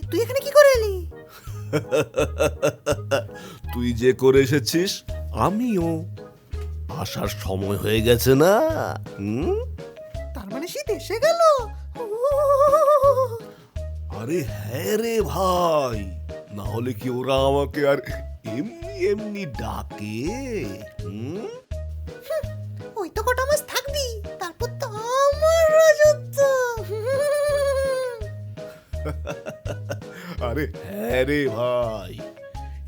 তুই এখানে কি করে এলি? তুই যে করে এসেছিস আমিও আসার সময় হয়ে গেছে না। তার মানে শীত এসে গেল। আরে হ্যাঁ রে ভাই, না হলে কি ওরা আমাকে আর এমনি এমনি ডাকে? ওই তো কটা মাস থাকবি, তারপর তো আমার রাজত্ব। আরে হ্যাঁ রে ভাই,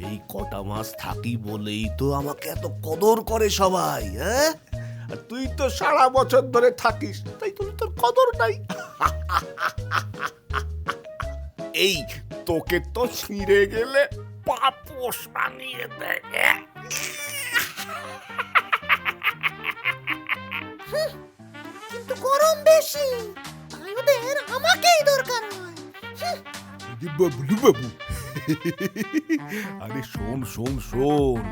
এই কটা মাস থাকি বলেই তো আমাকে এত কদর করে সবাই। হ্যাঁ, আর তুই তো সারা বছর ধরে থাকিস, তাই তোর কদর নাই। এই তোকে তো ছিঁড়ে গেলে পাপোশ বানিয়ে দেয়। কিন্তু গরম বেশি, তাই ওদের আমাকেই দরকার হয়। বাবলু বাবু, আরে শোন শোন শোন,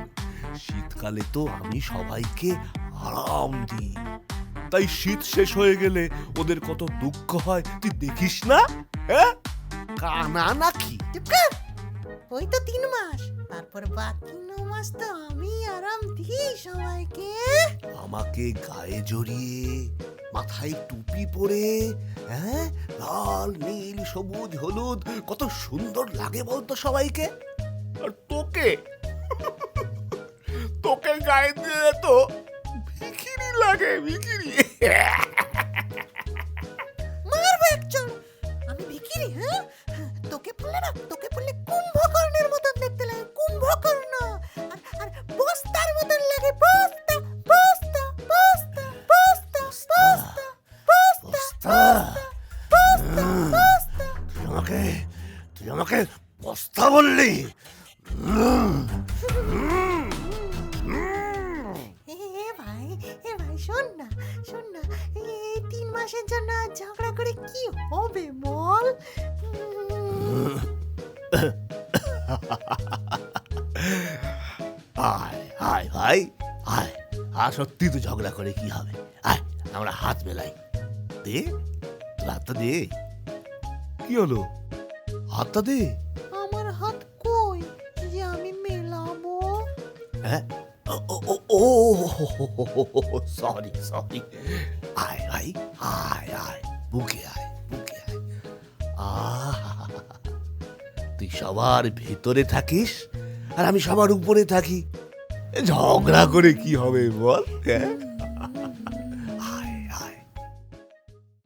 শীতকালে তো আমি সবাইকে আরাম দিই, তাই শীত শেষ হয়ে গেলে ওদের কত দুঃখ হয় তুই দেখিস না? হ্যাঁ, কানা নাকি? চুপ কর। ওই তো 3 মাস, তারপর বাকি 9 মাস তো আমি আরাম দিই সবাইকে। আমাকে গায়ে জড়িয়ে, মাথায় টুপি পরে, হ্যাঁ, লাল নীল সবুজ হলুদ কত সুন্দর লাগে বলতো সবাইকে। আর তোকে তোকে গায়ে দিয়ে তো ভিখিরি লাগে, ভিখিরি। মারবে একজন, আমি ভিখিরি? হ্যাঁ, তোকে পড়লে কুম্ভকর্ণের মতন দেখতে লাগে, কুম্ভকর্ণ। আর বস্তার মতন লাগে, বস্তা বস্তা বস্তা বস্তা বস্তা বস্তা বস্তা বস্তা। তুই আমাকে বস্তা বললি? এ ভাই শোন না, এই 3 মাসের জন্য আর ঝগড়া করে কি হবে বল? আয় আয় ভাই, আয়। আর সত্যি তো ঝগড়া করে কি হবে? আয়, আমরা হাত মেলাই। দে, তোর হাতটা দে। কি হলো? হাতটা দে। আমার হাত কই যে আমি মেলাবো? হ্যাঁ, সরি সরি। আয় ভাই, আয় আয়, বুকে আয়, বুকে আয়। তুই সবার ভেতরে থাকিস আর আমি সবার উপরে থাকি, ঝগড়া করে কি হবে বল? হ্যাঁ,